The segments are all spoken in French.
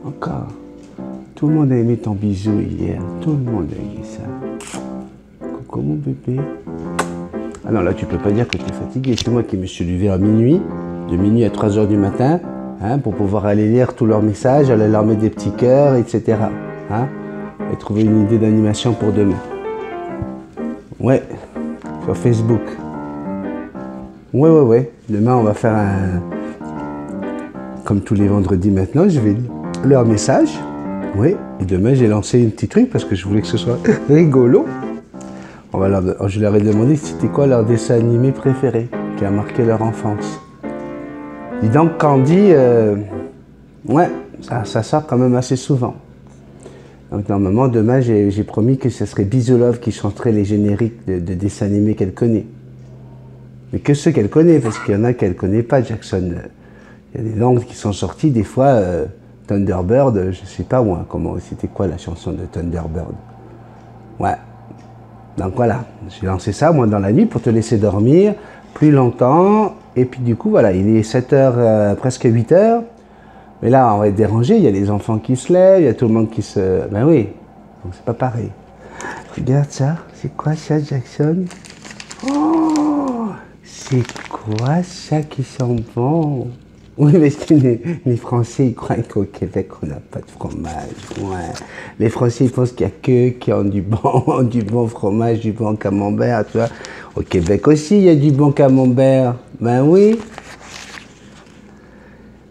Encore. Tout le monde a aimé ton bisou hier. Tout le monde a aimé ça. Coucou mon bébé. Ah non, là tu peux pas dire que tu es fatigué. C'est moi qui me suis levé à minuit, de minuit à 3 h du matin, hein, pour pouvoir aller lire tous leurs messages, aller leur mettre des petits cœurs, etc. Hein, et trouver une idée d'animation pour demain. Ouais, sur Facebook. Ouais. Demain, on va faire un... Comme tous les vendredis maintenant, je vais lire leurs messages. Oui, et demain, j'ai lancé un petit truc parce que je voulais que ce soit rigolo. Je leur ai demandé c'était quoi leur dessin animé préféré qui a marqué leur enfance. Dis donc, Candy, ouais, ça sort quand même assez souvent. Donc normalement, demain, j'ai promis que ce serait Bisou Love qui chanterait les génériques de dessins animés qu'elle connaît. Mais que ceux qu'elle connaît, parce qu'il y en a qu'elle ne connaît pas, Jackson. Il y a des langues qui sont sorties, des fois, Thunderbird, je ne sais pas moi, c'était quoi la chanson de Thunderbird. Ouais. Donc voilà, j'ai lancé ça, moi, dans la nuit, pour te laisser dormir plus longtemps. Et puis du coup, voilà, il est 7 h, presque 8 h. Mais là, on va être dérangé, il y a les enfants qui se lèvent, il y a tout le monde qui se... Ben oui, donc c'est pas pareil. Regarde ça, c'est quoi ça, Jackson? Oh, c'est quoi ça qui sent bon? Oui, parce que les Français, ils croient qu'au Québec, on n'a pas de fromage. Ouais. Les Français, ils pensent qu'il n'y a qu'eux qui ont du bon fromage, du bon camembert, tu vois. Au Québec aussi, il y a du bon camembert. Ben oui.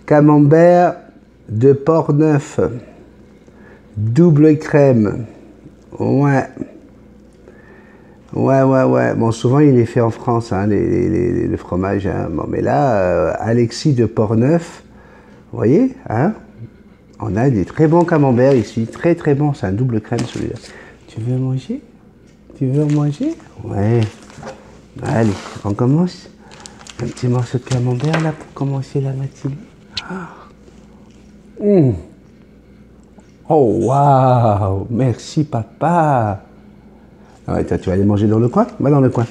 Camembert de Portneuf. Double crème. Ouais. Ouais. Bon, souvent, il est fait en France, hein, le fromage. Hein. Bon, mais là, Alexis de Portneuf, vous voyez, hein, on a des très bons camemberts ici. Très, très bons. C'est un double crème, celui-là. Tu veux manger? Tu veux manger? Ouais. Allez, on commence. Un petit morceau de camembert, là, pour commencer la matinée. Oh, waouh! Merci, papa! Ah ouais, toi, tu vas aller manger dans le coin? Va dans le coin.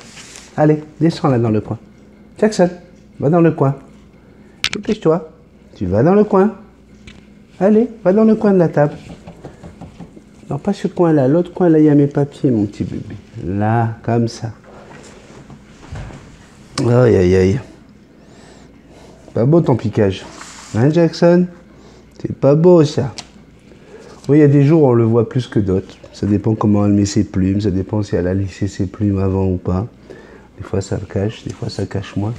Allez, descends là dans le coin. Jackson, va dans le coin. Dépêche-toi. Tu vas dans le coin. Allez, va dans le coin de la table. Non, pas ce coin-là. L'autre coin, là, il y a mes papiers, mon petit bébé. Là, comme ça. Aïe. Pas beau ton piquage. Hein, Jackson? C'est pas beau, ça. Oui, il y a des jours où on le voit plus que d'autres. Ça dépend comment elle met ses plumes, ça dépend si elle a lissé ses plumes avant ou pas. Des fois ça le cache, des fois ça cache moins.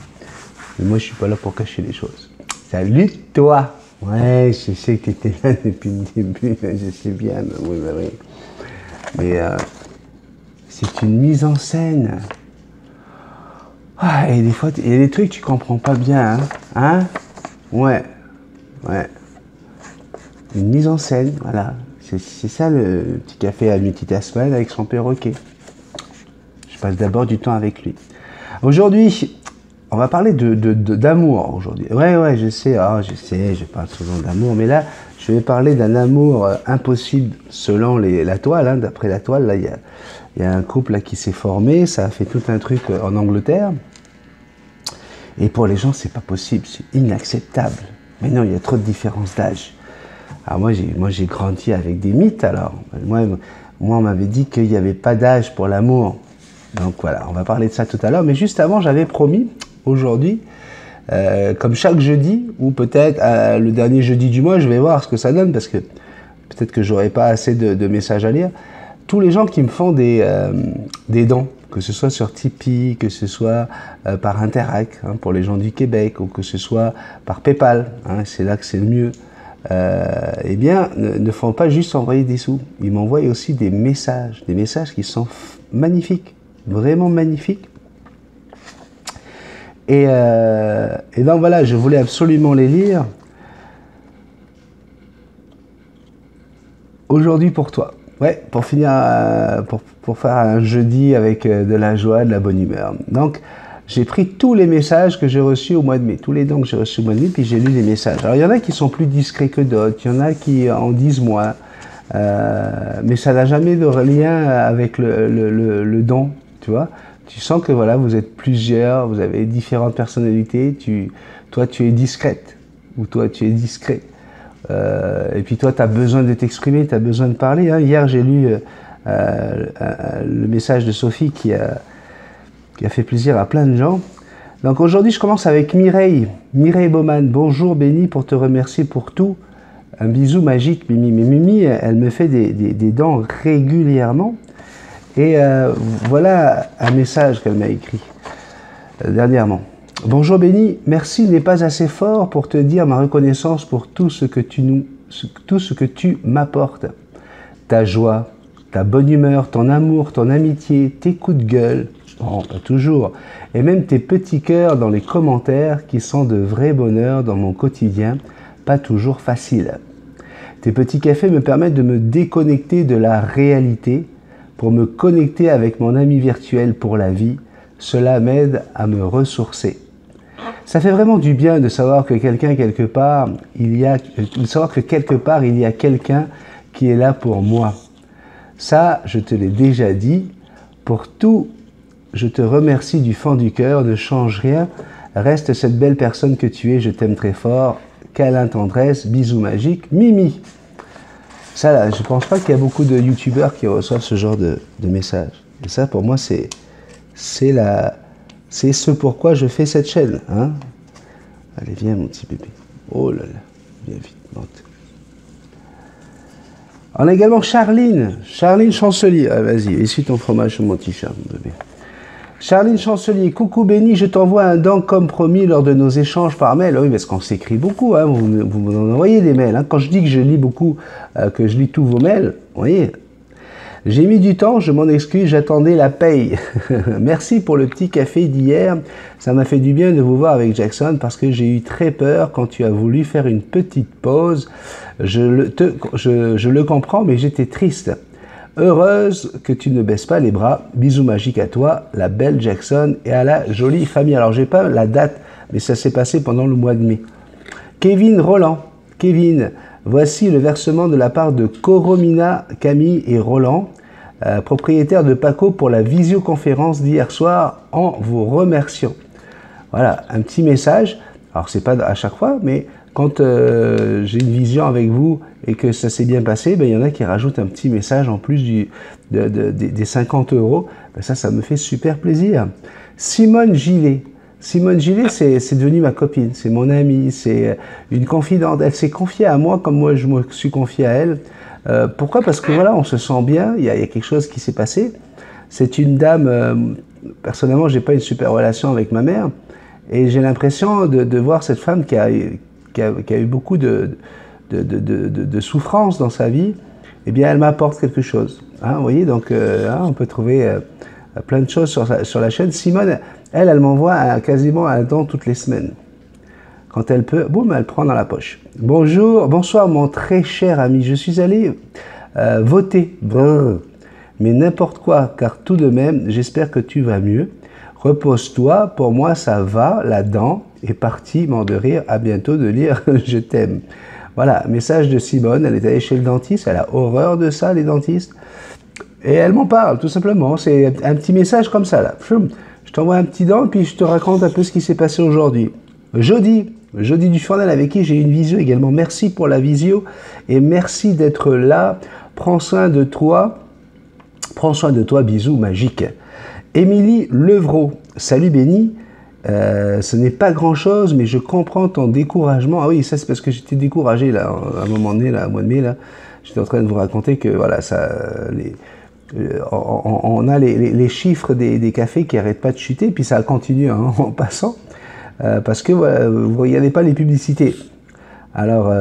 Mais moi je suis pas là pour cacher les choses. Salut toi! Ouais, je sais que tu étais là depuis le début, je sais bien, oui. Mais c'est une mise en scène. Ah, et des fois, il y a des trucs que tu comprends pas bien, hein? Ouais. Une mise en scène, voilà. C'est ça le petit café à multitasking avec son perroquet. Je passe d'abord du temps avec lui. Aujourd'hui, on va parler d'amour aujourd'hui. Ouais, je sais, je parle souvent d'amour, mais là, je vais parler d'un amour impossible selon la toile. Hein, d'après la toile, là, il y a un couple là, qui s'est formé, ça a fait tout un truc en Angleterre. Et pour les gens, c'est pas possible, c'est inacceptable. Mais non, il y a trop de différence d'âge. Alors moi j'ai grandi avec des mythes alors. Moi on m'avait dit qu'il n'y avait pas d'âge pour l'amour. Donc voilà, on va parler de ça tout à l'heure. Mais juste avant, j'avais promis aujourd'hui, comme chaque jeudi, ou peut-être le dernier jeudi du mois, je vais voir ce que ça donne, parce que peut-être que j'aurai pas assez de messages à lire. Tous les gens qui me font des dons, que ce soit sur Tipeee, que ce soit par Interac, hein, pour les gens du Québec, ou que ce soit par PayPal, hein, c'est là que c'est le mieux. Eh bien, ne font pas juste envoyer des sous. Ils m'envoient aussi des messages qui sont magnifiques, vraiment magnifiques. Et donc voilà, je voulais absolument les lire. Aujourd'hui pour toi. Ouais, pour finir, pour faire un jeudi avec de la joie, de la bonne humeur. Donc, j'ai pris tous les messages que j'ai reçus au mois de mai, tous les dons que j'ai reçus au mois de mai, puis j'ai lu les messages. Alors, il y en a qui sont plus discrets que d'autres, il y en a qui en disent moins, mais ça n'a jamais de lien avec le don, tu vois. Tu sens que voilà, vous êtes plusieurs, vous avez différentes personnalités, toi tu es discrète, ou toi tu es discret. Et puis toi, tu as besoin de t'exprimer, tu as besoin de parler. Hein. Hier, j'ai lu le message de Sophie qui a fait plaisir à plein de gens. Donc aujourd'hui, je commence avec Mireille Baumann. Bonjour Béni, pour te remercier pour tout. Un bisou magique, Mimi. Mais Mimi, elle me fait des dents régulièrement. Et voilà un message qu'elle m'a écrit dernièrement. Bonjour Béni, merci n'est pas assez fort pour te dire ma reconnaissance pour tout ce que tu m'apportes. Ta joie, ta bonne humeur, ton amour, ton amitié, tes coups de gueule, oh, pas toujours, et même tes petits cœurs dans les commentaires qui sont de vrais bonheurs dans mon quotidien, pas toujours facile. Tes petits cafés me permettent de me déconnecter de la réalité pour me connecter avec mon ami virtuel pour la vie. Cela m'aide à me ressourcer. Ça fait vraiment du bien de savoir que quelque part, il y a quelqu'un qui est là pour moi. Ça, je te l'ai déjà dit. Pour tout, je te remercie du fond du cœur. Ne change rien. Reste cette belle personne que tu es. Je t'aime très fort. Câlin, tendresse, bisous magiques. Mimi. Ça, là, je ne pense pas qu'il y a beaucoup de youtubeurs qui reçoivent ce genre de messages. Et ça, pour moi, c'est ce pourquoi je fais cette chaîne. Hein. Allez, viens, mon petit bébé. Oh là là, viens vite, monte. On a également Charline Chancelier. Ah, vas-y, essuie ton fromage sur mon t-shirt, mon bébé. Charline Chancelier, coucou Béni, je t'envoie un don comme promis lors de nos échanges par mail. Oui, parce qu'on s'écrit beaucoup, hein, vous m'en envoyez des mails. Hein. Quand je dis que je lis beaucoup, que je lis tous vos mails, vous voyez. J'ai mis du temps, je m'en excuse, j'attendais la paye. Merci pour le petit café d'hier. Ça m'a fait du bien de vous voir avec Jackson parce que j'ai eu très peur quand tu as voulu faire une petite pause. Je le comprends, mais j'étais triste. Heureuse que tu ne baisses pas les bras. Bisous magiques à toi, la belle Jackson, et à la jolie famille. Alors, j'ai pas la date, mais ça s'est passé pendant le mois de mai. Kevin Roland. Kevin, voici le versement de la part de Coromina, Camille et Roland, propriétaires de Paco pour la visioconférence d'hier soir, en vous remerciant. Voilà, un petit message. Alors, c'est pas à chaque fois, mais quand j'ai une vision avec vous et que ça s'est bien passé, ben, il y en a qui rajoutent un petit message en plus des 50 €. Ben, ça me fait super plaisir. Simone Gillet. Simone Gillet, c'est devenu ma copine, c'est mon amie, c'est une confidente. Elle s'est confiée à moi comme moi je me suis confié à elle. Pourquoi? Parce que voilà, on se sent bien, il y a quelque chose qui s'est passé. C'est une dame, personnellement, j'ai pas une super relation avec ma mère, et j'ai l'impression de voir cette femme qui a eu beaucoup de souffrance dans sa vie, eh bien, elle m'apporte quelque chose. Hein, vous voyez, donc, on peut trouver plein de choses sur la chaîne. Simone, elle m'envoie quasiment un don toutes les semaines. Quand elle peut, boum, elle prend dans la poche. Bonsoir, mon très cher ami. Je suis allé voter. Brrr. Mais n'importe quoi, car tout de même, j'espère que tu vas mieux. Repose-toi, pour moi ça va, la dent est partie, mort de rire, à bientôt de lire, je t'aime. Voilà, message de Simone, elle est allée chez le dentiste, elle a horreur de ça, les dentistes. Et elle m'en parle, tout simplement, c'est un petit message comme ça, là. Je t'envoie un petit dent, puis je te raconte un peu ce qui s'est passé aujourd'hui. Jeudi du Fournel, avec qui j'ai eu une visio également. Merci pour la visio, et merci d'être là. Prends soin de toi, bisous magiques. Émilie Levrault, salut Béni, ce n'est pas grand chose, mais je comprends ton découragement. Ah oui, ça c'est parce que j'étais découragé là, à un moment donné, là, au mois de mai, là, j'étais en train de vous raconter que voilà, on a les chiffres des cafés qui n'arrêtent pas de chuter, puis ça continue hein, en passant, parce que voilà, vous ne regardez pas les publicités. Alors,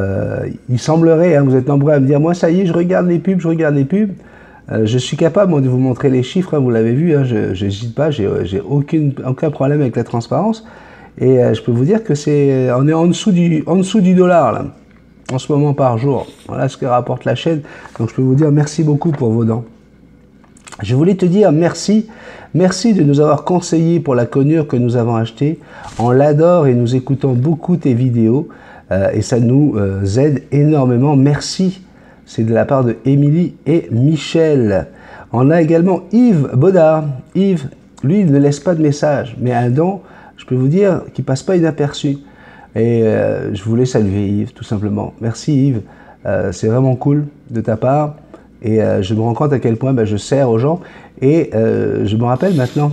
il semblerait, hein, vous êtes nombreux à me dire, moi ça y est, je regarde les pubs. Je suis capable moi, de vous montrer les chiffres, hein, vous l'avez vu, hein, je n'hésite pas, j'ai aucun problème avec la transparence. Et je peux vous dire que on est en dessous du dollar là, en ce moment par jour. Voilà ce que rapporte la chaîne. Donc je peux vous dire merci beaucoup pour vos dons. Je voulais te dire merci de nous avoir conseillé pour la conure que nous avons achetée. On l'adore et nous écoutons beaucoup tes vidéos et ça nous aide énormément. Merci. C'est de la part de Émilie et Michel. On a également Yves Baudard. Yves, lui, il ne laisse pas de message, mais un don, je peux vous dire, qui ne passe pas inaperçu. Et je voulais saluer Yves, tout simplement. Merci Yves, c'est vraiment cool de ta part. Et je me rends compte à quel point je sers aux gens. Et je me rappelle maintenant,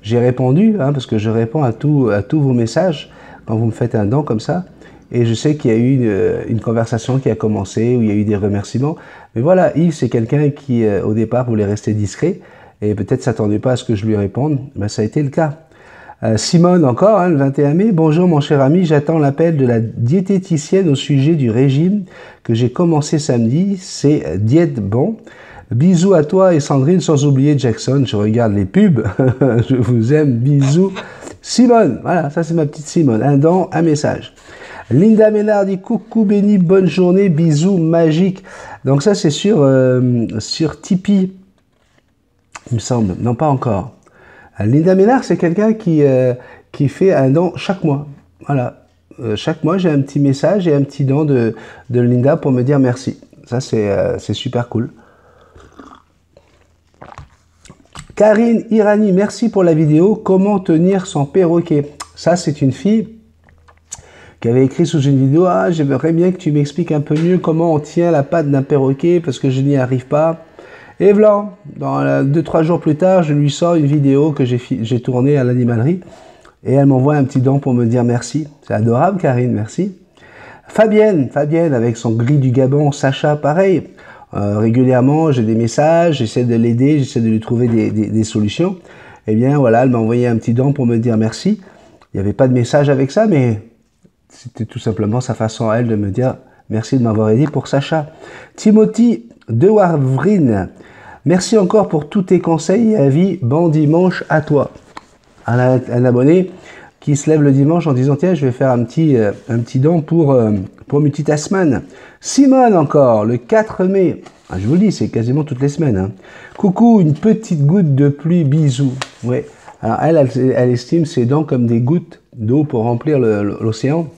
j'ai répondu, hein, parce que je réponds à tous vos messages quand vous me faites un don comme ça. Et je sais qu'il y a eu une conversation qui a commencé, où il y a eu des remerciements. Mais voilà, Yves, c'est quelqu'un qui, au départ, voulait rester discret. Et peut-être s'attendait pas à ce que je lui réponde. Ça a été le cas. Simone encore, hein, le 21 mai. Bonjour mon cher ami, j'attends l'appel de la diététicienne au sujet du régime que j'ai commencé samedi. C'est Diète Bon. Bisous à toi et Sandrine, sans oublier Jackson. Je regarde les pubs. Je vous aime. Bisous. Simone, voilà, ça c'est ma petite Simone. Un don, un message. Linda Ménard dit coucou Béni, bonne journée, bisous magiques. Donc ça c'est sur Tipeee, il me semble. Non, pas encore. Linda Ménard, c'est quelqu'un qui fait un don chaque mois. Voilà. Chaque mois, j'ai un petit message et un petit don de Linda pour me dire merci. Ça, c'est super cool. Karine Irani, merci pour la vidéo. Comment tenir son perroquet? Ça, c'est une fille qui avait écrit sous une vidéo, ah, j'aimerais bien que tu m'expliques un peu mieux comment on tient la patte d'un perroquet parce que je n'y arrive pas. Et voilà, 2-3 jours plus tard, je lui sors une vidéo que j'ai tournée à l'animalerie et elle m'envoie un petit don pour me dire merci. C'est adorable, Karine, merci. Fabienne avec son gris du Gabon, Sacha, pareil. Régulièrement, j'ai des messages, j'essaie de l'aider, j'essaie de lui trouver des solutions. Eh bien, voilà, elle m'a envoyé un petit don pour me dire merci. Il n'y avait pas de message avec ça, mais c'était tout simplement sa façon à elle de me dire merci de m'avoir aidé pour Sacha. Timothy de Warvrine, merci encore pour tous tes conseils et avis. Bon dimanche à toi. Un abonné qui se lève le dimanche en disant tiens, je vais faire un petit don pour Multitasman. Simone encore, le 4 mai. Ah, je vous le dis, c'est quasiment toutes les semaines. Hein. Coucou, une petite goutte de pluie, bisous. Ouais. Alors elle estime ses dons comme des gouttes d'eau pour remplir l'océan.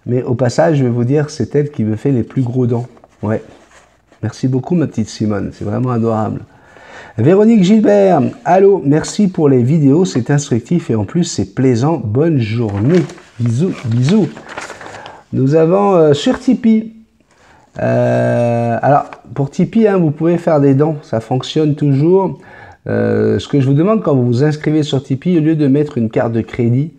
Mais au passage, je vais vous dire, c'est elle qui me fait les plus gros dons. Ouais. Merci beaucoup, ma petite Simone. C'est vraiment adorable. Véronique Gilbert, allô, merci pour les vidéos, c'est instructif et en plus c'est plaisant. Bonne journée. Bisous, bisous. Nous avons sur Tipeee. Alors, pour Tipeee, hein, vous pouvez faire des dons, ça fonctionne toujours. Ce que je vous demande quand vous vous inscrivez sur Tipeee, au lieu de mettre une carte de crédit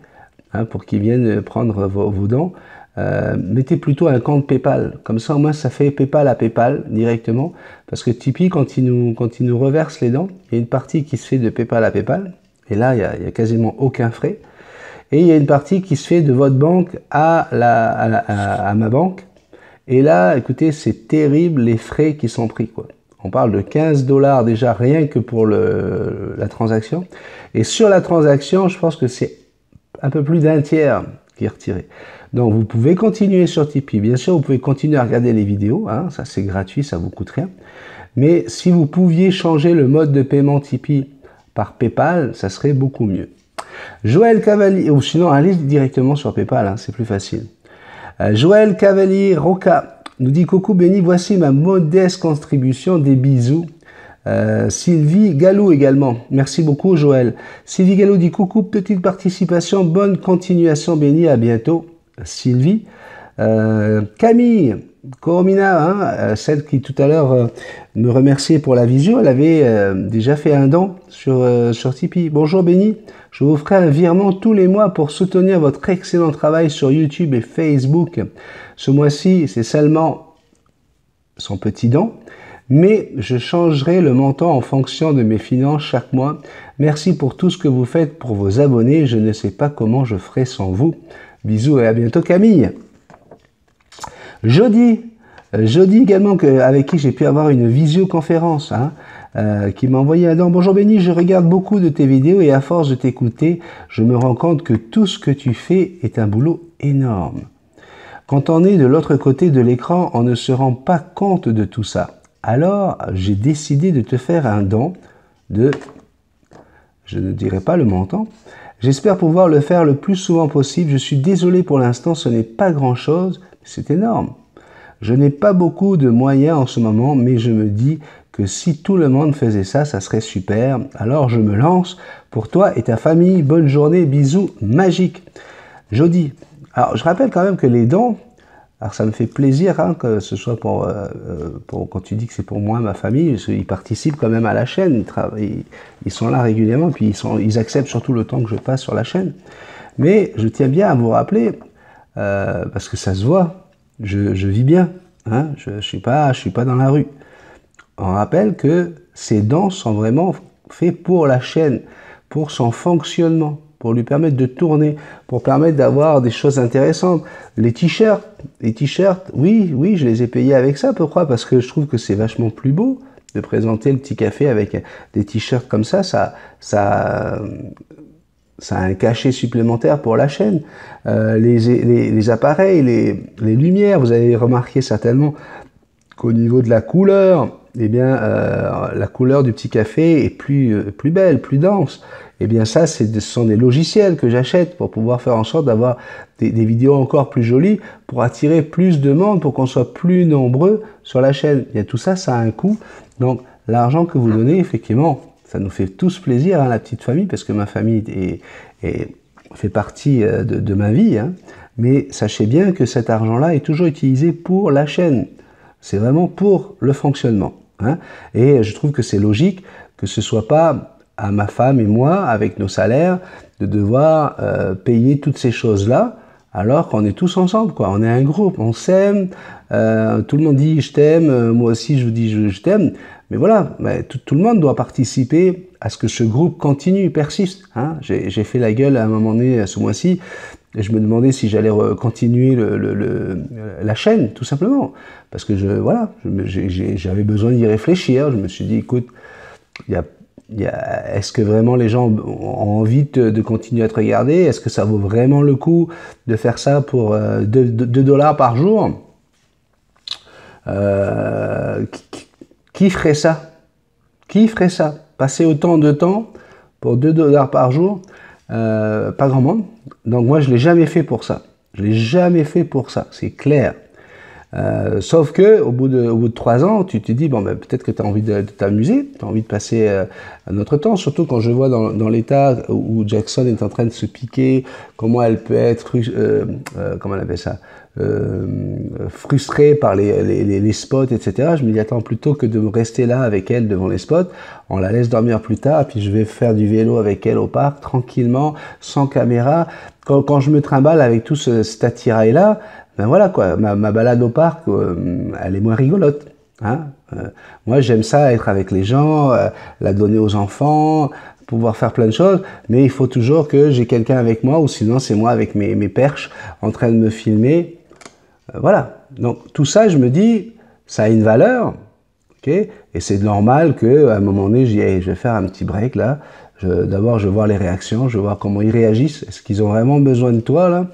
hein, pour qu'ils viennent prendre vos dons, mettez plutôt un compte PayPal. Comme ça, au moins, ça fait PayPal à PayPal directement. Parce que Tipeee, quand il nous reverse les dons, il y a une partie qui se fait de PayPal à PayPal. Et là, il y a quasiment aucun frais. Et il y a une partie qui se fait de votre banque à ma banque. Et là, écoutez, c'est terrible les frais qui sont pris, quoi. On parle de 15 $ déjà rien que pour la transaction. Et sur la transaction, je pense que c'est un peu plus d'un tiers qui est retiré. Donc vous pouvez continuer sur Tipeee. Bien sûr, vous pouvez continuer à regarder les vidéos. Hein, ça c'est gratuit, ça vous coûte rien. Mais si vous pouviez changer le mode de paiement Tipeee par PayPal, ça serait beaucoup mieux. Joël Cavalier, ou sinon allez directement sur PayPal, hein, c'est plus facile. Joël Cavalier Roca nous dit coucou Béni, voici ma modeste contribution, des bisous. Sylvie Gallou également, merci beaucoup Joël. Sylvie Gallou dit coucou, petite participation, bonne continuation Béni, à bientôt. Sylvie, Camille Coromina, hein, celle qui tout à l'heure me remerciait pour la visio, elle avait déjà fait un don sur Tipeee. Bonjour Béni, je vous ferai un virement tous les mois pour soutenir votre excellent travail sur YouTube et Facebook. Ce mois-ci, c'est seulement son petit don, mais je changerai le montant en fonction de mes finances chaque mois. Merci pour tout ce que vous faites pour vos abonnés, je ne sais pas comment je ferai sans vous. Bisous et à bientôt Camille. Jody également, avec qui j'ai pu avoir une visioconférence, hein, qui m'a envoyé un don. Bonjour Béni, je regarde beaucoup de tes vidéos et à force de t'écouter, je me rends compte que tout ce que tu fais est un boulot énorme. Quand on est de l'autre côté de l'écran, on ne se rend pas compte de tout ça. Alors, j'ai décidé de te faire un don de, je ne dirai pas le montant, j'espère pouvoir le faire le plus souvent possible. Je suis désolé pour l'instant, ce n'est pas grand-chose, c'est énorme. Je n'ai pas beaucoup de moyens en ce moment, mais je me dis que si tout le monde faisait ça, ça serait super. Alors je me lance pour toi et ta famille. Bonne journée, bisous magiques. Jody. Alors, je rappelle quand même que les dons, alors ça me fait plaisir hein, que ce soit pour quand tu dis que c'est pour moi, ma famille, ils participent quand même à la chaîne, ils sont là régulièrement, puis ils acceptent surtout le temps que je passe sur la chaîne. Mais je tiens bien à vous rappeler, parce que ça se voit, je vis bien, hein, je suis pas dans la rue. On rappelle que ces dons sont vraiment faits pour la chaîne, pour son fonctionnement, pour lui permettre de tourner, pour permettre d'avoir des choses intéressantes. Les t-shirts, oui, je les ai payés avec ça. Pourquoi? Parce que je trouve que c'est vachement plus beau de présenter le petit café avec des t-shirts comme ça. Ça a un cachet supplémentaire pour la chaîne. Les appareils, les lumières, vous avez remarqué certainement qu'au niveau de la couleur, eh bien, la couleur du petit café est plus belle, plus dense. Eh bien ça, ce sont des logiciels que j'achète pour pouvoir faire en sorte d'avoir des vidéos encore plus jolies, pour attirer plus de monde, pour qu'on soit plus nombreux sur la chaîne. Et tout ça, ça a un coût. Donc l'argent que vous donnez, effectivement, ça nous fait tous plaisir, hein, la petite famille, parce que ma famille fait partie de ma vie. Hein. Mais sachez bien que cet argent-là est toujours utilisé pour la chaîne. C'est vraiment pour le fonctionnement. Hein. Et je trouve que c'est logique que ce soit pas à ma femme et moi, avec nos salaires, de devoir payer toutes ces choses-là, alors qu'on est tous ensemble, quoi. On est un groupe, on s'aime, tout le monde dit je t'aime, moi aussi je vous dis je t'aime, mais voilà, tout le monde doit participer à ce que ce groupe continue, persiste. Hein. J'ai fait la gueule à un moment donné, ce mois-ci, et je me demandais si j'allais continuer la chaîne, tout simplement, parce que j'avais besoin d'y réfléchir. Je me suis dit, écoute, est-ce que vraiment les gens ont envie de continuer à te regarder? Est-ce que ça vaut vraiment le coup de faire ça pour 2 $ par jour? Qui ferait ça? Qui ferait ça? Passer autant de temps pour 2 $ par jour? Pas grand monde. Donc moi, je l'ai jamais fait pour ça. Je l'ai jamais fait pour ça, c'est clair. Sauf que au bout de 3 ans, tu te dis bon ben peut-être que tu as envie de t'amuser, tu as envie de passer un autre temps, surtout quand je vois dans l'état où Jackson est en train de se piquer, comment elle peut être comment on appelle ça, frustrée par les spots, etc. Je me dis attends, plutôt que de rester là avec elle devant les spots, on la laisse dormir plus tard, puis je vais faire du vélo avec elle au parc tranquillement, sans caméra. Quand je me trimballe avec tout cet attirail là, ben voilà quoi, ma balade au parc, elle est moins rigolote. Hein. Moi j'aime ça, être avec les gens, la donner aux enfants, pouvoir faire plein de choses, mais il faut toujours que j'ai quelqu'un avec moi, ou sinon c'est moi avec mes perches en train de me filmer. Voilà, donc tout ça je me dis, ça a une valeur, okay, et c'est normal qu'à un moment donné, je dis hey, je vais faire un petit break là. D'abord, je vais voir les réactions, je vais voir comment ils réagissent. Est-ce qu'ils ont vraiment besoin de toi, là?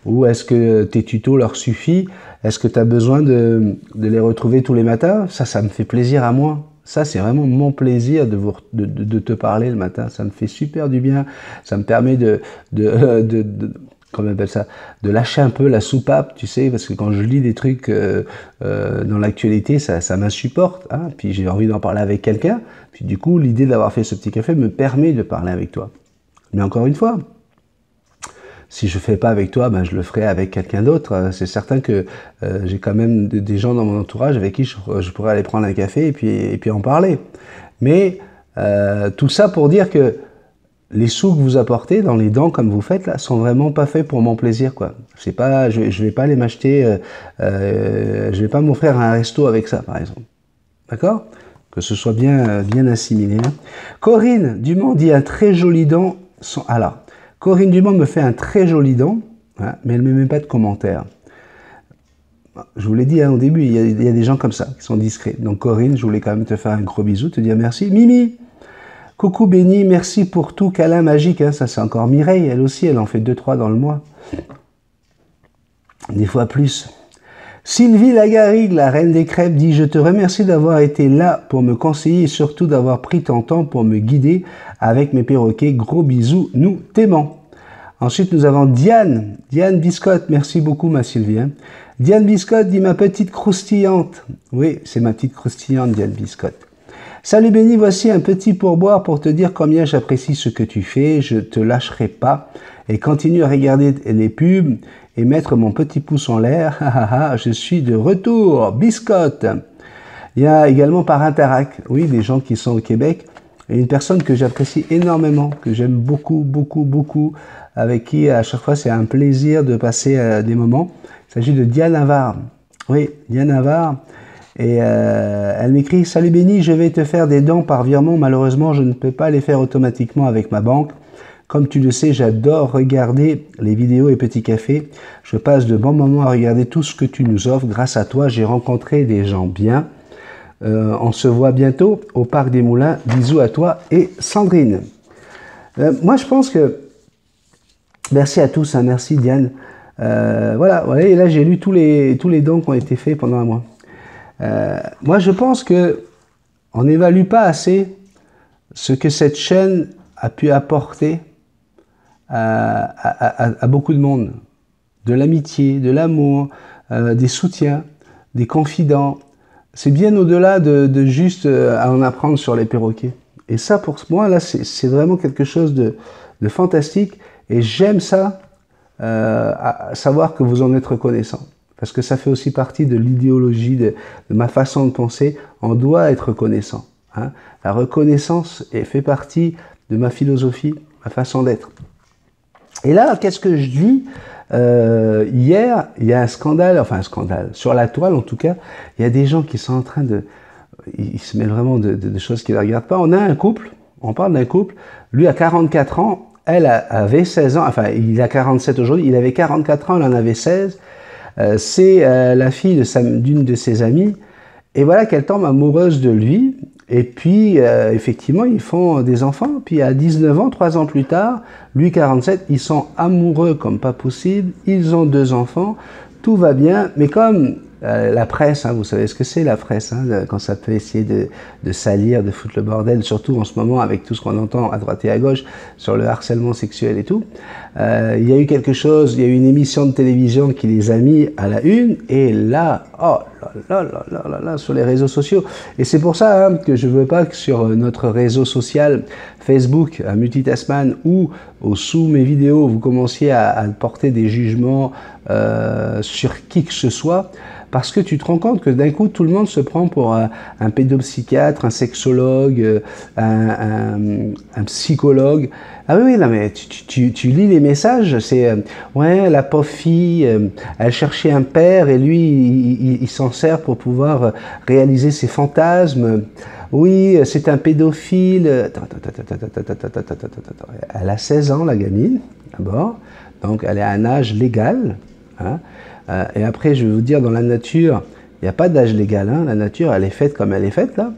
Ou est-ce que tes tutos leur suffisent? Est-ce que tu as besoin de les retrouver tous les matins? Ça me fait plaisir à moi. Ça, c'est vraiment mon plaisir de te parler le matin. Ça me fait super du bien. Ça me permet comment on appelle ça, de lâcher un peu la soupape, tu sais, parce que quand je lis des trucs dans l'actualité, ça m'insupporte, hein, puis j'ai envie d'en parler avec quelqu'un, puis du coup, l'idée d'avoir fait ce petit café me permet de parler avec toi. Mais encore une fois, si je ne fais pas avec toi, ben je le ferai avec quelqu'un d'autre. C'est certain que j'ai quand même des gens dans mon entourage avec qui je pourrais aller prendre un café et puis en parler. Mais tout ça pour dire que les sous que vous apportez dans les dents comme vous faites là sont vraiment pas faits pour mon plaisir quoi. C'est pas, je vais pas aller m'acheter, je vais pas m'offrir un resto avec ça par exemple. D'accord? Que ce soit bien assimilé. Hein. Corinne Dumont dit un très joli dent. Alors, Corinne Dumont me fait un très joli dent, hein, mais elle ne me met pas de commentaires. Je vous l'ai dit hein, au début, il y a des gens comme ça qui sont discrets. Donc Corinne, je voulais quand même te faire un gros bisou, te dire merci. Mimi. Coucou Béni, merci pour tout, câlin magique, hein, ça c'est encore Mireille, elle aussi, elle en fait 2-3 dans le mois. Des fois plus. Sylvie Lagarrigue, la reine des crêpes, dit « Je te remercie d'avoir été là pour me conseiller et surtout d'avoir pris ton temps pour me guider avec mes perroquets. Gros bisous, nous t'aimons. » Ensuite, nous avons Diane Biscotte, merci beaucoup ma Sylvie. Hein. Diane Biscotte dit « Ma petite croustillante. » Oui, c'est ma petite croustillante, Diane Biscotte. Salut Béni, voici un petit pourboire pour te dire combien j'apprécie ce que tu fais. Je te lâcherai pas et continue à regarder les pubs et mettre mon petit pouce en l'air. Je suis de retour. Biscotte. Il y a également par Interac, oui, des gens qui sont au Québec. Et une personne que j'apprécie énormément, que j'aime beaucoup, beaucoup, beaucoup, avec qui à chaque fois c'est un plaisir de passer des moments. Il s'agit de Diane Navarre. Oui, Diane Navarre. Et elle m'écrit « Salut Béni, je vais te faire des dons par virement. Malheureusement, je ne peux pas les faire automatiquement avec ma banque. Comme tu le sais, j'adore regarder les vidéos et petits cafés. Je passe de bons moments à regarder tout ce que tu nous offres. Grâce à toi, j'ai rencontré des gens bien. On se voit bientôt au Parc des Moulins. Bisous à toi et Sandrine. » Moi, je pense que... Merci à tous, hein, merci Diane. Voilà, et là j'ai lu tous les dons qui ont été faits pendant un mois. Moi, je pense que on n'évalue pas assez ce que cette chaîne a pu apporter à beaucoup de monde. De l'amitié, de l'amour, des soutiens, des confidents. C'est bien au-delà de juste à en apprendre sur les perroquets. Et ça, pour moi, là, c'est vraiment quelque chose de fantastique. Et j'aime ça, à savoir que vous en êtes reconnaissant. Parce que ça fait aussi partie de l'idéologie, de ma façon de penser. On doit être reconnaissant. Hein. La reconnaissance fait partie de ma philosophie, ma façon d'être. Et là, qu'est-ce que je dis hier, il y a un scandale, enfin un scandale, sur la toile en tout cas, il y a des gens qui sont en train de... Ils se mêlent vraiment de choses qui ne les regardent pas. On a un couple, on parle d'un couple, lui a 44 ans, elle avait 16 ans, enfin il a 47 aujourd'hui, il avait 44 ans, elle en avait 16. C'est la fille d'une de ses amies, et voilà qu'elle tombe amoureuse de lui, et puis effectivement ils font des enfants, puis à 19 ans, 3 ans plus tard, lui 47, ils sont amoureux comme pas possible, ils ont 2 enfants, tout va bien, mais comme la presse, hein, vous savez ce que c'est la presse, hein, quand ça peut essayer de salir, de foutre le bordel, surtout en ce moment avec tout ce qu'on entend à droite et à gauche sur le harcèlement sexuel et tout. Il y a eu quelque chose, il y a eu une émission de télévision qui les a mis à la une, et là, oh là, sur les réseaux sociaux. Et c'est pour ça hein, que je veux pas que sur notre réseau social Facebook, à Multitasman, ou sous mes vidéos, vous commenciez à porter des jugements sur qui que ce soit. Parce que tu te rends compte que d'un coup, tout le monde se prend pour un pédopsychiatre, un sexologue, un psychologue. Ah oui, non, mais tu lis les messages, c'est ouais, la pauvre fille, elle cherchait un père et lui, il s'en sert pour pouvoir réaliser ses fantasmes. Oui, c'est un pédophile. Elle a 16 ans, la gamine, d'abord. Donc, elle est à un âge légal. Hein. Et après, je vais vous dire, dans la nature, il n'y a pas d'âge légal. Hein. La nature, elle est faite comme elle est faite, là.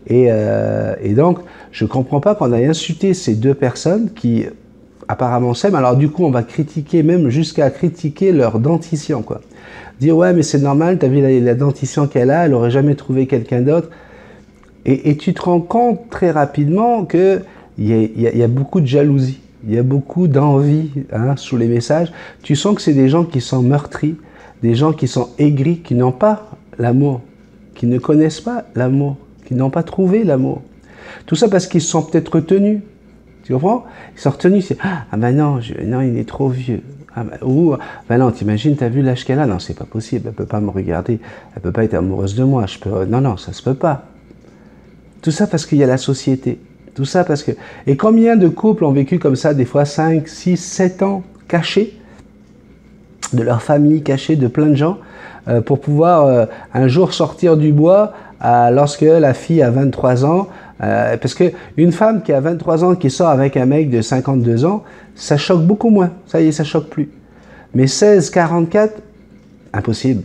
Et donc, je ne comprends pas qu'on ait insulté ces deux personnes qui, apparemment, s'aiment. Alors, du coup, on va critiquer, même jusqu'à critiquer leur dentition, quoi. Dire, ouais, mais c'est normal, tu as vu la dentition qu'elle a, elle n'aurait jamais trouvé quelqu'un d'autre. Et tu te rends compte très rapidement qu'il y a beaucoup de jalousie. Il y a beaucoup d'envie hein, sous les messages. Tu sens que c'est des gens qui sont meurtris, des gens qui sont aigris, qui n'ont pas l'amour, qui ne connaissent pas l'amour, qui n'ont pas trouvé l'amour. Tout ça parce qu'ils se sont peut-être retenus. Tu comprends? Ils sont retenus. Ah ben non, non, il est trop vieux. Ah ben non, t'imagines, t'as vu l'âge qu'elle a? Non, c'est pas possible. Elle peut pas me regarder. Elle peut pas être amoureuse de moi. Non, ça se peut pas. Tout ça parce qu'il y a la société. Tout ça parce que... Et combien de couples ont vécu comme ça, des fois 5, 6, 7 ans, cachés, de leur famille, cachés de plein de gens, pour pouvoir un jour sortir du bois lorsque la fille a 23 ans. Parce qu'une femme qui a 23 ans, qui sort avec un mec de 52 ans, ça choque beaucoup moins. Ça y est, ça choque plus. Mais 16, 44, impossible.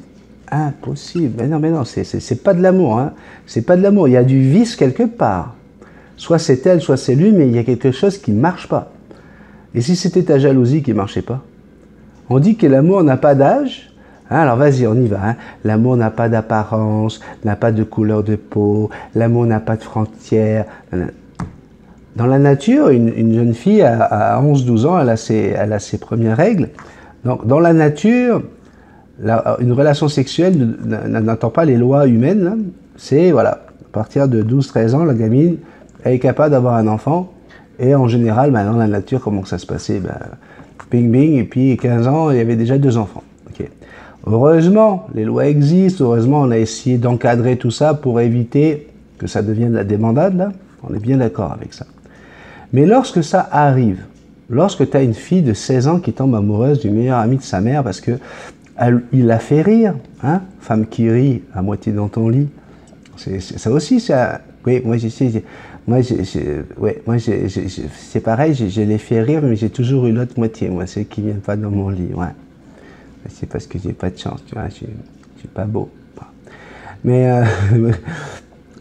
Impossible. Mais non, c'est pas de l'amour. Hein. C'est pas de l'amour. Il y a du vice quelque part. Soit c'est elle, soit c'est lui, mais il y a quelque chose qui ne marche pas. Et si c'était ta jalousie qui ne marchait pas? On dit que l'amour n'a pas d'âge. Hein, alors vas-y, on y va. Hein. L'amour n'a pas d'apparence, n'a pas de couleur de peau, l'amour n'a pas de frontières. Dans la nature, une jeune fille à 11-12 ans, elle a ses premières règles. Donc, dans la nature, une relation sexuelle n'attend pas les lois humaines. C'est, voilà, À partir de 12-13 ans, la gamine, elle est capable d'avoir un enfant. Et en général, dans la nature, comment ça se passait? Bing, bing, et puis 15 ans, il y avait déjà 2 enfants. Okay. Heureusement, les lois existent. Heureusement, on a essayé d'encadrer tout ça pour éviter que ça devienne la débandade, là. On est bien d'accord avec ça. Mais lorsque ça arrive, lorsque tu as une fille de 16 ans qui tombe amoureuse du meilleur ami de sa mère parce que il la fait rire, hein, femme qui rit à moitié dans ton lit, ça aussi, ça. Oui, moi, c'est pareil, je les fais rire, mais j'ai toujours eu l'autre moitié, moi, ceux qui ne viennent pas dans mon lit, ouais. C'est parce que j'ai pas de chance, tu vois, je suis pas beau. Mais,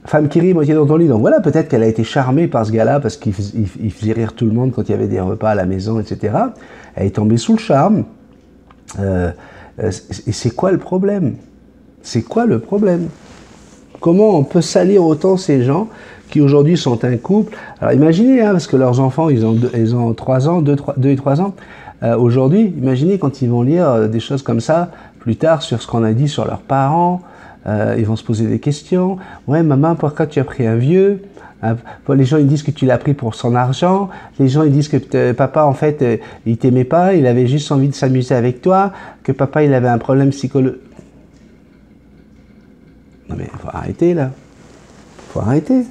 femme qui rit, moitié dans ton lit, donc voilà, peut-être qu'elle a été charmée par ce gars-là, parce qu'il faisait rire tout le monde quand il y avait des repas à la maison, etc. Elle est tombée sous le charme. Et c'est quoi le problème? C'est quoi le problème? Comment on peut salir autant ces gens qui aujourd'hui sont un couple? Alors imaginez, hein, parce que leurs enfants, ils ont 3 ans, 2 et 3 ans. Aujourd'hui, imaginez quand ils vont lire des choses comme ça, plus tard, sur ce qu'on a dit sur leurs parents, ils vont se poser des questions. Ouais, maman, pourquoi tu as pris un vieux? Les gens ils disent que tu l'as pris pour son argent. Les gens ils disent que papa en fait il t'aimait pas, il avait juste envie de s'amuser avec toi, que papa il avait un problème psychologique. Non mais faut arrêter là. Faut arrêter.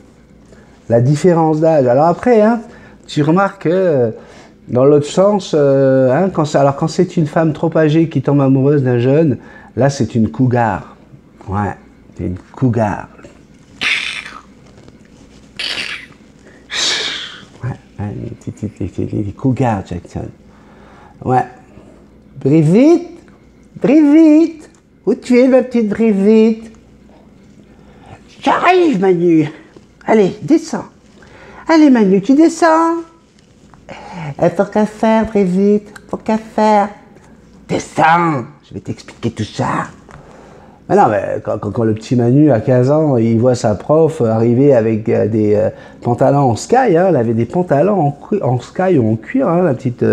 La différence d'âge. Alors après, hein, tu remarques que dans l'autre sens, hein, quand c'est une femme trop âgée qui tombe amoureuse d'un jeune, là c'est une cougar. Ouais, c'est une cougar. Les cougars, Jackson. Ouais. Brigitte, Brigitte, où tu es, ma petite Brigitte? J'arrive, Manu. Allez, descends. Allez, Manu, tu descends. Pour qu'à faire, Brigitte? Pour qu'à faire? Descends. Je vais t'expliquer tout ça. Mais non, mais quand le petit Manu, à 15 ans, il voit sa prof arriver avec des pantalons en sky, hein, elle avait des pantalons en sky ou en cuir, hein, la petite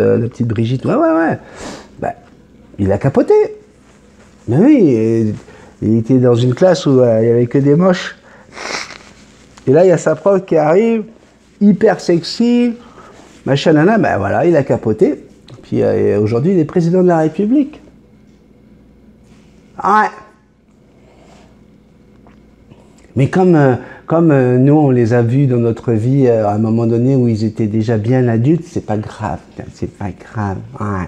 Brigitte, ouais. Ben, il a capoté. Mais oui, il était dans une classe où il n'y avait que des moches. Et là, il y a sa prof qui arrive, hyper sexy, machin, nana, ben voilà, il a capoté. Puis aujourd'hui, il est président de la République. Ouais. Mais comme nous, on les a vus dans notre vie à un moment donné où ils étaient déjà bien adultes, c'est pas grave, c'est pas grave. Ouais.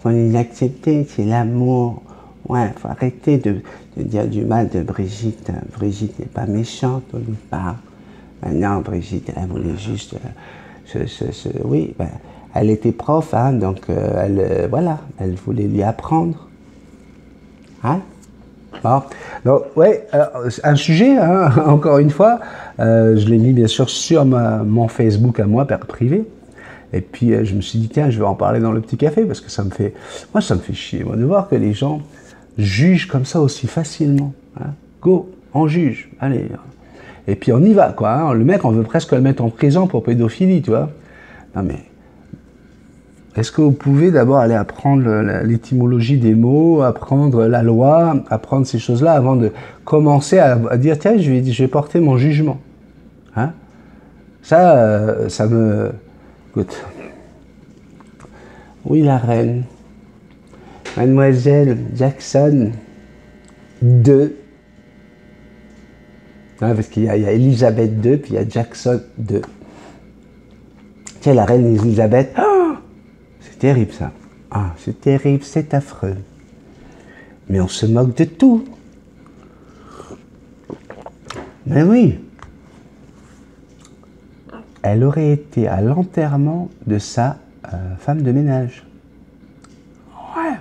Faut les accepter, c'est l'amour. Ouais, faut arrêter de dire du mal de Brigitte. Brigitte n'est pas méchante au départ. Non, Brigitte, elle voulait juste... oui, ben, elle était prof, hein, donc voilà, elle voulait lui apprendre. Hein? Bon. Donc, ouais, un sujet, hein, encore une fois, je l'ai mis bien sûr sur mon Facebook à moi, privé. Et puis je me suis dit, tiens, je vais en parler dans le petit café, parce que ça me fait chier, moi, de voir que les gens jugent comme ça aussi facilement. Hein. Go, on juge, allez. Et puis on y va, quoi. Hein. Le mec, on veut presque le mettre en prison pour pédophilie, tu vois. Non mais... Est-ce que vous pouvez d'abord aller apprendre l'étymologie des mots, apprendre la loi, apprendre ces choses-là avant de commencer à dire, tiens, je vais porter mon jugement. Hein? Ça me... Écoute. Oui, la reine. Mademoiselle Jackson II. Hein, parce qu'il y a Elisabeth II, puis il y a Jackson II. Tiens, la reine Elisabeth... Oh, c'est terrible, ça. Ah, c'est terrible, c'est affreux. Mais on se moque de tout. Mais oui. Elle aurait été à l'enterrement de sa femme de ménage. Ouais.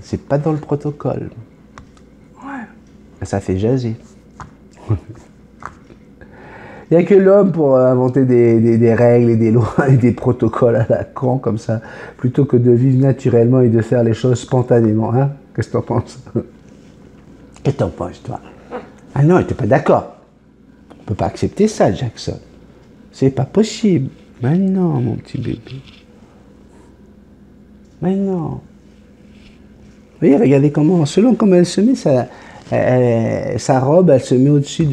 C'est pas dans le protocole. Ouais. Ça fait jaser. Il n'y a que l'homme pour inventer des règles et des lois et des protocoles à la con comme ça, plutôt que de vivre naturellement et de faire les choses spontanément. Hein? Qu'est-ce que t'en penses? Qu'est-ce que t'en penses, toi? Ah non, t'es pas d'accord. On peut pas accepter ça, Jackson. C'est pas possible. Mais non, mon petit bébé. Mais non. Vous voyez, regardez comment, selon comment elle se met, ça, sa robe, elle se met au-dessus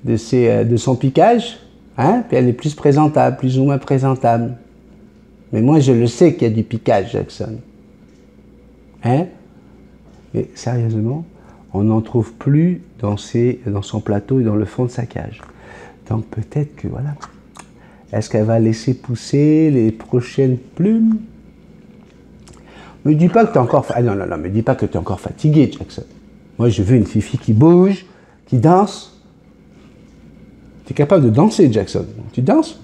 de son piquage, hein, puis elle est plus présentable, plus ou moins présentable. Mais moi, je le sais qu'il y a du piquage, Jackson. Hein? Mais sérieusement, on n'en trouve plus dans son plateau et dans le fond de sa cage. Donc peut-être que, voilà. Est-ce qu'elle va laisser pousser les prochaines plumes? Me dis pas que tu es encore... Ah non, me dis pas que tu es encore fatigué, Jackson. Moi, je veux une fifi qui bouge, qui danse. Tu es capable de danser, Jackson. Tu danses?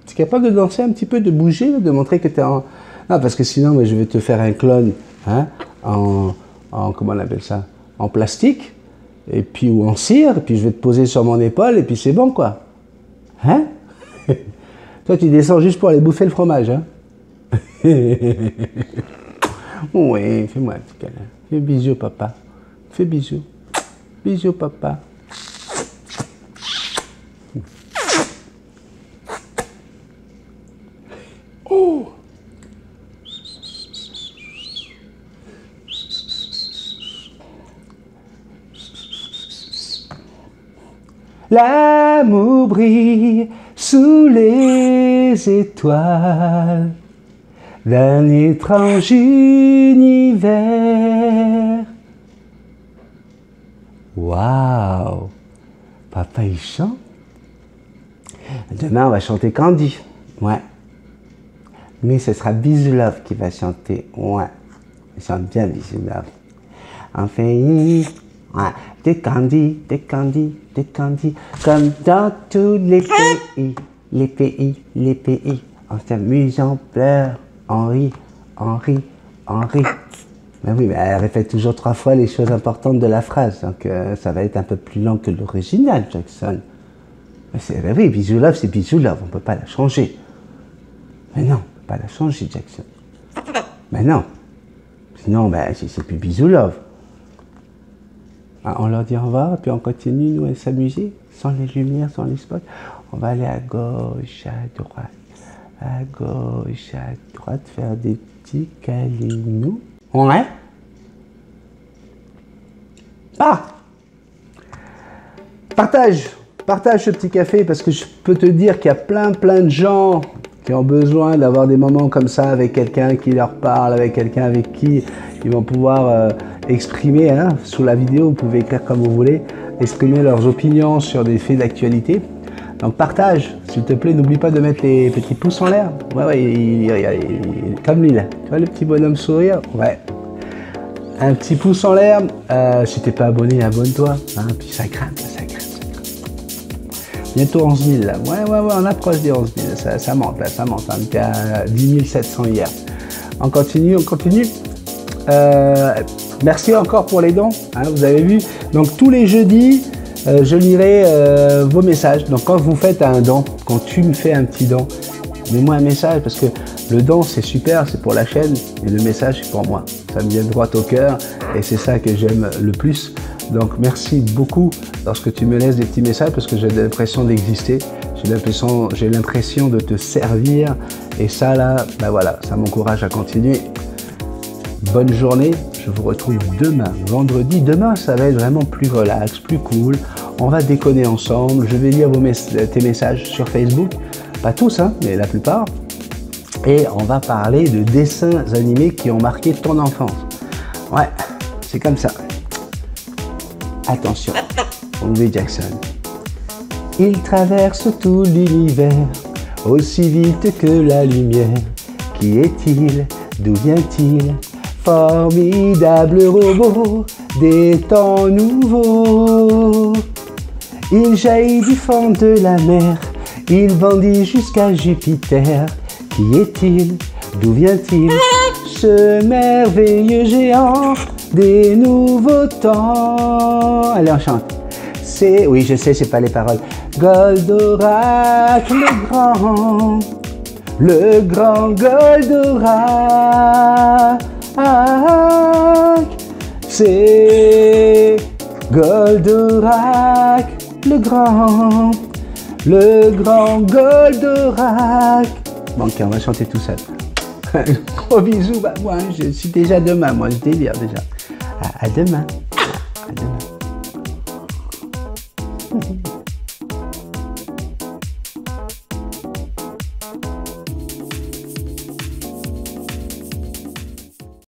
Tu es capable de danser un petit peu, de bouger, de montrer que tu es en... Non, parce que sinon, moi, je vais te faire un clone, hein, comment on appelle ça? En plastique, et puis, ou en cire, et puis je vais te poser sur mon épaule, et puis c'est bon, quoi. Hein? Toi, tu descends juste pour aller bouffer le fromage, hein? Oui, fais-moi un petit câlin. Fais bisous, papa. Fais bisous. Bisous, papa. Oh! L'amour brille sous les étoiles d'un étrange univers. Waouh! Papa, il chante. Demain, on va chanter Candy. Ouais. Mais ce sera Bisou Love qui va chanter. Ouais. Il chante bien Bisou Love. Enfin, ouais. Des Candy, des Candy, des Candy. Comme dans tous les pays, les pays, les pays. On s'amuse, on pleure, on rit, on rit, on rit. Ben oui, mais elle répète toujours 3 fois les choses importantes de la phrase. Donc ça va être un peu plus lent que l'original, Jackson. Ben oui, Bisou Love, c'est Bisou Love. On ne peut pas la changer. Mais non, on ne peut pas la changer, Jackson. Mais non. Sinon, ben, c'est plus Bisou Love. On leur dit au revoir, et puis on continue, nous, à s'amuser, sans les lumières, sans les spots. On va aller à gauche, à droite, faire des petits câlinous. Ouais. Ah! Partage ce petit café, parce que je peux te dire qu'il y a plein de gens qui ont besoin d'avoir des moments comme ça avec quelqu'un qui leur parle, avec quelqu'un avec qui ils vont pouvoir exprimer, hein, sous la vidéo, vous pouvez écrire comme vous voulez, exprimer leurs opinions sur des faits d'actualité. Donc partage, s'il te plaît, n'oublie pas de mettre les petits pouces en l'air. Ouais, comme lui là, tu vois le petit bonhomme sourire? Ouais. Un petit pouce en l'air, si t'es pas abonné, abonne-toi, hein, puis ça grimpe, ça grimpe. Bientôt 11 000 là, ouais, on approche des 11 000, ça monte là, ça monte, on était à 10 700 hier. On continue. Merci encore pour les dons, hein, vous avez vu. Donc tous les jeudis, je lirai vos messages. Donc quand vous faites un don, quand tu me fais un petit don, mets-moi un message, parce que le don c'est super, c'est pour la chaîne, et le message c'est pour moi. Ça me vient droit au cœur et c'est ça que j'aime le plus. Donc merci beaucoup lorsque tu me laisses des petits messages, parce que j'ai l'impression d'exister, j'ai l'impression de te servir, et ça là, ben voilà, ça m'encourage à continuer. Bonne journée, je vous retrouve demain, vendredi. Demain, ça va être vraiment plus relax, plus cool. On va déconner ensemble. Je vais lire tes messages sur Facebook. Pas tous, hein, mais la plupart. Et on va parler de dessins animés qui ont marqué ton enfance. Ouais, c'est comme ça. Attention, Louis Jackson. Il traverse tout l'univers, aussi vite que la lumière. Qui est-il? D'où vient-il? Formidable robot des temps nouveaux. Il jaillit du fond de la mer, il bondit jusqu'à Jupiter. Qui est-il? D'où vient-il? Ce merveilleux géant des nouveaux temps. Allez, on chante. C'est, oui, je sais, c'est pas les paroles. Goldorak le grand Goldorak. C'est Goldorak, le grand Goldorak. Bon, ok, on va chanter tout seul. Gros bisous, bah moi, je suis déjà demain, moi je délire déjà. À demain. À demain.